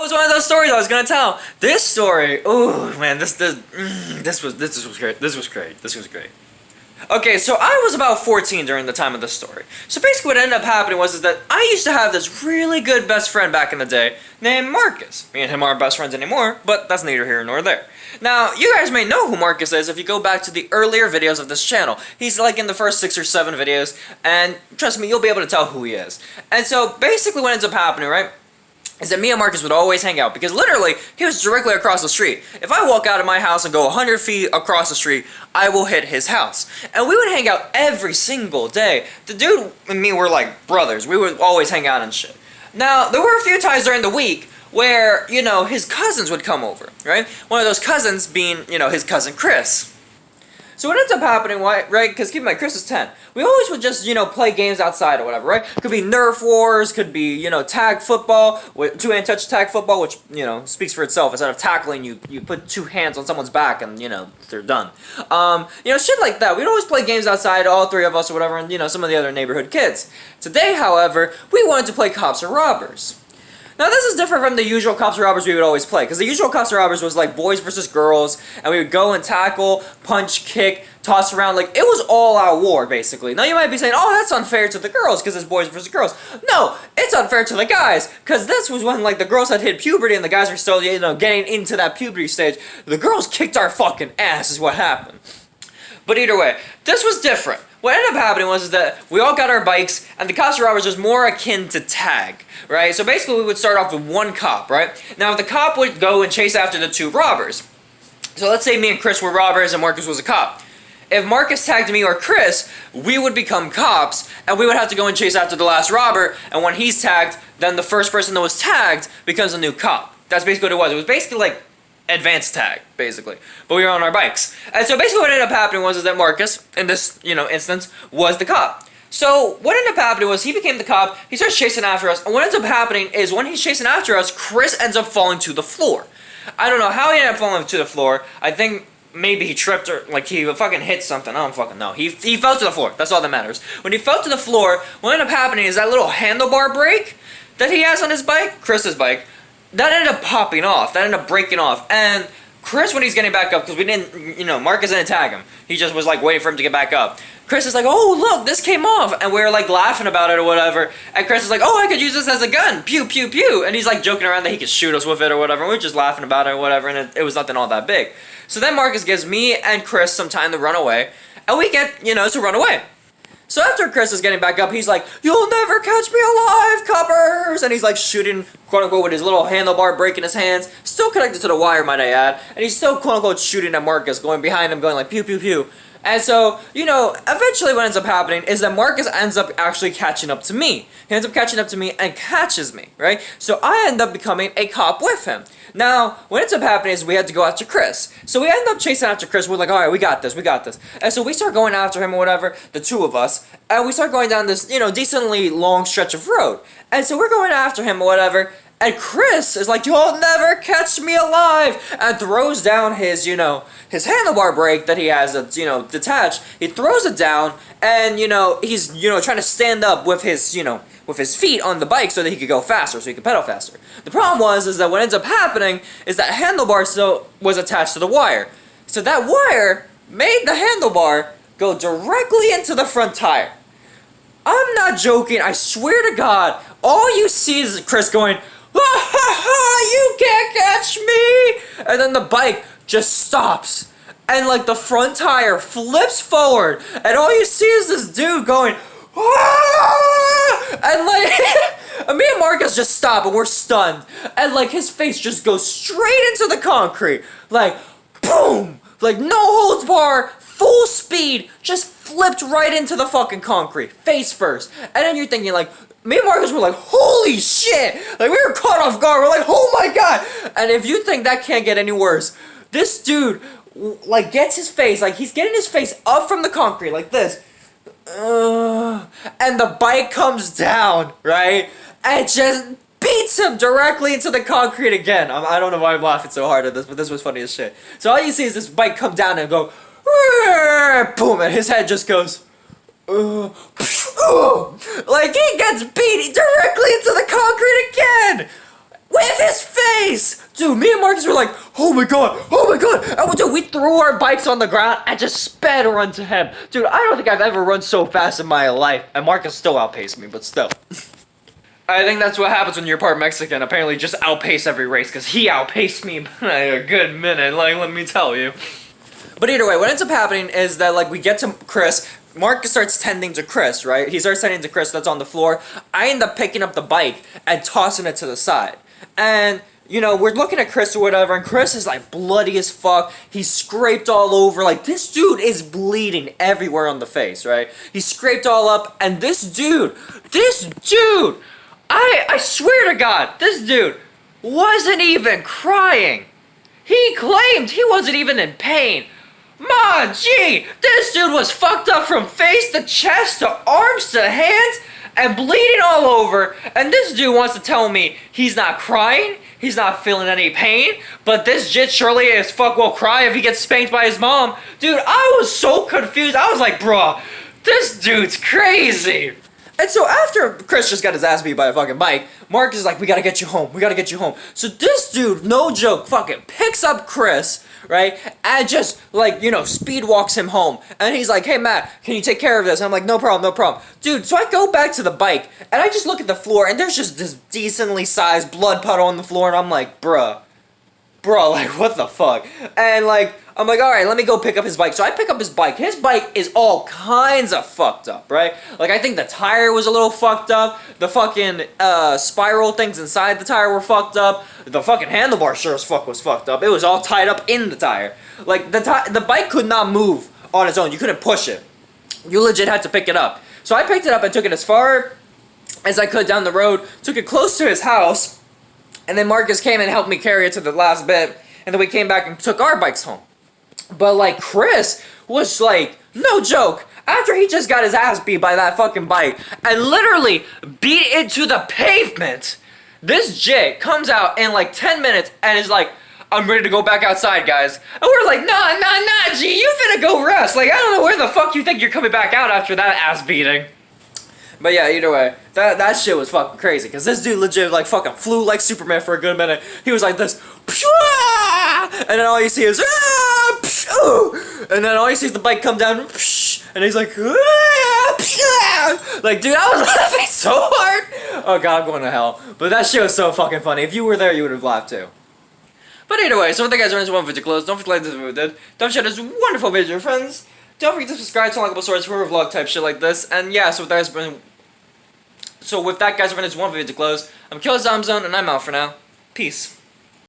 was one of those stories I was gonna tell. This story, oh man, this was great. This was great. This was great. Okay, so I was about 14 during the time of the story. So basically what ended up happening was that I used to have this really good best friend back in the day named Marcus. Me and him aren't best friends anymore, but that's neither here nor there. Now, you guys may know who Marcus is if you go back to the earlier videos of this channel. He's like in the first 6 or 7 videos, and trust me, you'll be able to tell who he is. And so basically what ends up happening, right, is that me and Marcus would always hang out because literally he was directly across the street. If I walk out of my house and go 100 feet across the street, I will hit his house. And we would hang out every single day. The dude and me were like brothers. We would always hang out and shit. Now, there were a few times during the week where, you know, his cousins would come over, right? One of those cousins being, you know, his cousin Chris. So what ends up happening, right, because keep in mind, Chris is 10. We always would just, you know, play games outside or whatever, right? Could be Nerf Wars, could be, you know, tag football, two-hand touch tag football, which, you know, speaks for itself. Instead of tackling, you put 2 hands on someone's back and, you know, they're done. You know, shit like that. We'd always play games outside, all 3 of us or whatever, and, you know, some of the other neighborhood kids. Today, however, we wanted to play Cops or Robbers. Now, this is different from the usual Cops and Robbers we would always play, because the usual Cops and Robbers was like boys versus girls, and we would go and tackle, punch, kick, toss around, like, it was all out war, basically. Now, you might be saying, oh, that's unfair to the girls, because it's boys versus girls. No, it's unfair to the guys, because this was when, like, the girls had hit puberty, and the guys were still, you know, getting into that puberty stage. The girls kicked our fucking ass, is what happened. But either way, this was different. What ended up happening was that we all got our bikes, and the Cops and Robbers was more akin to tag, right? So basically, we would start off with 1 cop, right? Now, if the cop would go and chase after the 2 robbers, so let's say me and Chris were robbers and Marcus was a cop. If Marcus tagged me or Chris, we would become cops, and we would have to go and chase after the last robber, and when he's tagged, then the first person that was tagged becomes a new cop. That's basically what it was. It was basically like advanced tag, basically. But we were on our bikes. And so basically what ended up happening was that Marcus, in this, you know, instance, was the cop. So what ended up happening was he became the cop, he starts chasing after us, and what ends up happening is when he's chasing after us, Chris ends up falling to the floor. I don't know how he ended up falling to the floor. I think maybe he tripped or, like, he fucking hit something. I don't fucking know. He fell to the floor. That's all that matters. When he fell to the floor, what ended up happening is that little handlebar brake that he has on his bike, Chris's bike, that ended up popping off. That ended up breaking off. And Chris, when he's getting back up, because we didn't, you know, Marcus didn't tag him. He just was, like, waiting for him to get back up. Chris is like, oh, look, this came off. And we were, like, laughing about it or whatever. And Chris is like, oh, I could use this as a gun. Pew, pew, pew. And he's, like, joking around that he could shoot us with it or whatever. And we were just laughing about it or whatever. And it was nothing all that big. So then Marcus gives me and Chris some time to run away. And we get, you know, to run away. So after Chris is getting back up, he's like, you'll never catch me alive, coppers! And he's like shooting, quote-unquote, with his little handlebar break in his hands, still connected to the wire, might I add, and he's still, quote-unquote, shooting at Marcus, going behind him, going like, pew, pew, pew. And so, you know, eventually what ends up happening is that Marcus ends up actually catching up to me. He ends up catching up to me and catches me, right? So I end up becoming a cop with him. Now, what ends up happening is we had to go after Chris. So we end up chasing after Chris. We're like, all right, we got this, we got this. And so we start going after him or whatever, the 2 of us, and we start going down this, you know, decently long stretch of road. And so we're going after him or whatever, and Chris is like, you'll never catch me alive, and throws down his, you know, his handlebar brake that he has that's, you know, detached. He throws it down, and, you know, he's, you know, trying to stand up with his, you know, with his feet on the bike so that he could go faster, so he could pedal faster. The problem is that what ends up happening is that handlebar still was attached to the wire. So that wire made the handlebar go directly into the front tire. I'm not joking, I swear to God, all you see is Chris going, ha ha ha, you can't catch me! And then the bike just stops. And like the front tire flips forward. And all you see is this dude going, ah! And like, and me and Marcus just stop and we're stunned. And like his face just goes straight into the concrete. Like, boom! Like no holds bar, full speed, just flipped right into the fucking concrete. Face first. And then you're thinking like, me and Marcus were like, holy shit! Like, we were caught off guard. We're like, oh my god! And if you think that can't get any worse, this dude, like, gets his face, like, he's getting his face up from the concrete, like this. And the bike comes down, right? And just beats him directly into the concrete again. I don't know why I'm laughing so hard at this, but this was funny as shit. So all you see is this bike come down and go, boom, and his head just goes, like he gets beat directly into the concrete again. with his face! Dude, me and Marcus were like, oh my god, oh my god! And dude, we threw our bikes on the ground and just sped run to him. Dude, I don't think I've ever run so fast in my life. And Marcus still outpaced me, but still. I think that's what happens when you're part Mexican. Apparently just outpace every race, because he outpaced me by a good minute, like, let me tell you. But either way, what ends up happening is that, like, we get to Chris. Marcus starts tending to Chris, right? He starts tending to Chris that's on the floor. I end up picking up the bike and tossing it to the side. And, you know, we're looking at Chris or whatever, and Chris is, like, bloody as fuck. He's scraped all over. Like, this dude is bleeding everywhere on the face, right? He's scraped all up, and this dude, I swear to God, this dude wasn't even crying. He claimed he wasn't even in pain. Man, gee, this dude was fucked up from face to chest to arms to hands and bleeding all over. And this dude wants to tell me he's not crying, he's not feeling any pain, but this jit surely as fuck will cry if he gets spanked by his mom. Dude, I was so confused. I was like, bruh, this dude's crazy. And so after Chris just got his ass beat by a fucking bike, Marcus is like, we gotta get you home, we gotta get you home. So this dude, no joke, fucking picks up Chris, right, and just, like, you know, speed walks him home. And he's like, hey Matt, can you take care of this? And I'm like, no problem, no problem. Dude, so I go back to the bike, and I just look at the floor, and there's just this decently sized blood puddle on the floor, and I'm like, bruh, like, what the fuck? And, like, I'm like, alright, let me go pick up his bike. So I pick up his bike. His bike is all kinds of fucked up, right? Like, I think the tire was a little fucked up. The fucking, spiral things inside the tire were fucked up. The fucking handlebar sure as fuck was fucked up. It was all tied up in the tire. Like, the bike could not move on its own. You couldn't push it. You legit had to pick it up. So I picked it up and took it as far as I could down the road. Took it close to his house. And then Marcus came and helped me carry it to the last bit. And then we came back and took our bikes home. But, like, Chris was, like, no joke, after he just got his ass beat by that fucking bike and literally beat it to the pavement, this jit comes out in, like, 10 minutes and is like, I'm ready to go back outside, guys. And we're like, nah, G, you finna go rest. Like, I don't know where the fuck you think you're coming back out after that ass beating. But yeah, either way, that shit was fucking crazy, because this dude legit, like, fucking flew like Superman for a good minute. He was like this, and then all you see is, and then all you see is the bike come down, and he's like, like, dude, I was laughing so hard. Oh god, I'm going to hell. But that shit was so fucking funny. If you were there, you would have laughed too. But either way, so with that, guys, we're into one video close. Don't forget to like this video, dude. Don't share this wonderful video with your friends. Don't forget to subscribe to Unlockable Stories for vlog type shit like this. And yeah, so with that, guys, we're into one video to close. I'm Killer Zone, and I'm out for now. Peace.